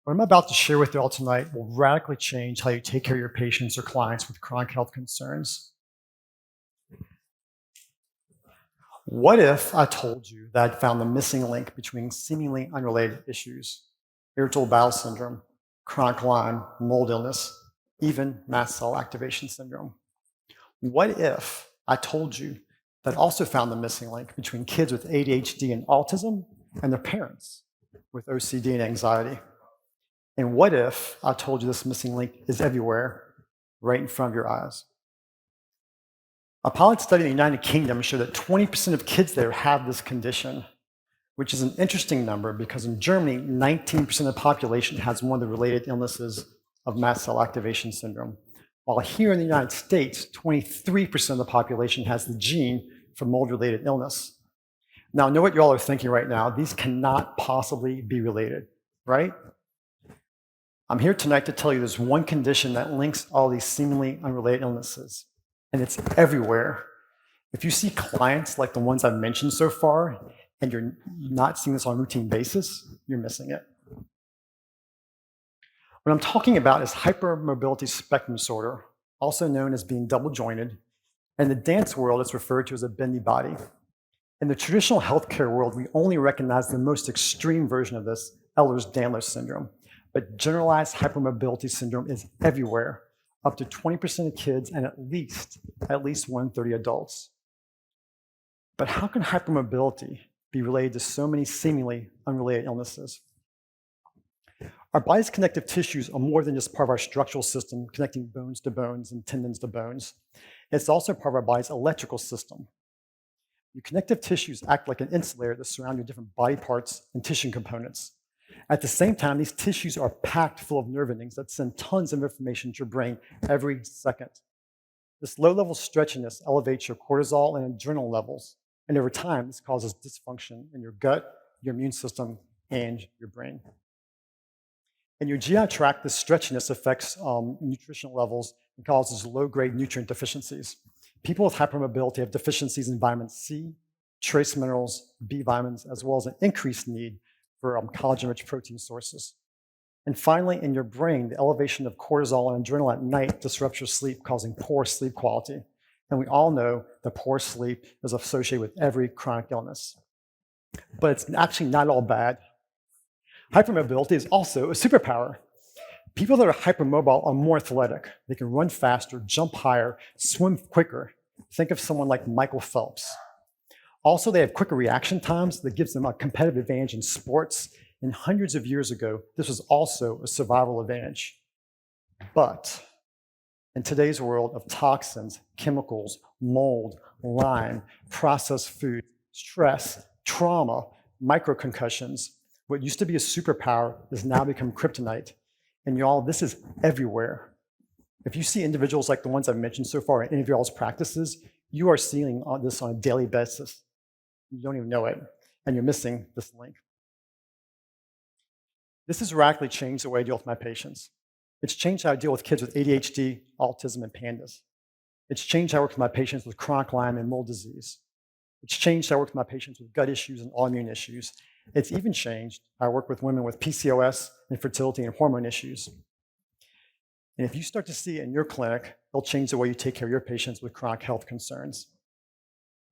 What I'm about to share with you all tonight will radically change how you take care of your patients or clients with chronic health concerns. What if I told you that I'd found the missing link between seemingly unrelated issues, irritable bowel syndrome, chronic Lyme, mold illness, even mast cell activation syndrome? What if I told you that I also found the missing link between kids with ADHD and autism and their parents with OCD and anxiety? And what if I told you this missing link is everywhere, right in front of your eyes? A pilot study in the United Kingdom showed that 20% of kids there have this condition, which is an interesting number because in Germany, 19% of the population has one of the related illnesses of mast cell activation syndrome. While here in the United States, 23% of the population has the gene for mold-related illness. Now, I know what you all are thinking right now. These cannot possibly be related, right? I'm here tonight to tell you there's one condition that links all these seemingly unrelated illnesses, and it's everywhere. If you see clients like the ones I've mentioned so far, and you're not seeing this on a routine basis, you're missing it. What I'm talking about is hypermobility spectrum disorder, also known as being double jointed. In the dance world, it's referred to as a bendy body. In the traditional healthcare world, we only recognize the most extreme version of this, Ehlers-Danlos syndrome. But generalized hypermobility syndrome is everywhere, up to 20% of kids and at least 1 in 30 adults. But how can hypermobility be related to so many seemingly unrelated illnesses? Our body's connective tissues are more than just part of our structural system, connecting bones to bones and tendons to bones. It's also part of our body's electrical system. Your connective tissues act like an insulator that surround your different body parts and tissue components. At the same time, these tissues are packed full of nerve endings that send tons of information to your brain every second. This low-level stretchiness elevates your cortisol and adrenaline levels, and over time, this causes dysfunction in your gut, your immune system, and your brain. In your GI tract, this stretchiness affects nutritional levels and causes low-grade nutrient deficiencies. People with hypermobility have deficiencies in vitamin C, trace minerals, B vitamins, as well as an increased need for collagen-rich protein sources. And finally, in your brain, the elevation of cortisol and adrenaline at night disrupts your sleep, causing poor sleep quality. And we all know that poor sleep is associated with every chronic illness. But it's actually not all bad. Hypermobility is also a superpower. People that are hypermobile are more athletic. They can run faster, jump higher, swim quicker. Think of someone like Michael Phelps. Also, they have quicker reaction times that gives them a competitive advantage in sports. And hundreds of years ago, this was also a survival advantage. But in today's world of toxins, chemicals, mold, Lyme, processed food, stress, trauma, micro-concussions, what used to be a superpower has now become kryptonite. And y'all, this is everywhere. If you see individuals like the ones I've mentioned so far in any of y'all's practices, you are seeing this on a daily basis. You don't even know it, and you're missing this link. This has radically changed the way I deal with my patients. It's changed how I deal with kids with ADHD, autism, and pandas. It's changed how I work with my patients with chronic Lyme and mold disease. It's changed how I work with my patients with gut issues and autoimmune issues. It's even changed how I work with women with PCOS, infertility, and hormone issues. And if you start to see it in your clinic, it'll change the way you take care of your patients with chronic health concerns.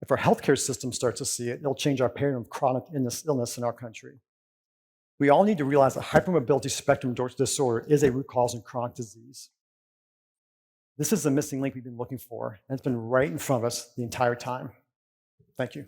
If our healthcare system starts to see it, it'll change our paradigm of chronic illness in our country. We all need to realize that hypermobility spectrum disorder is a root cause in chronic disease. This is the missing link we've been looking for, and it's been right in front of us the entire time. Thank you.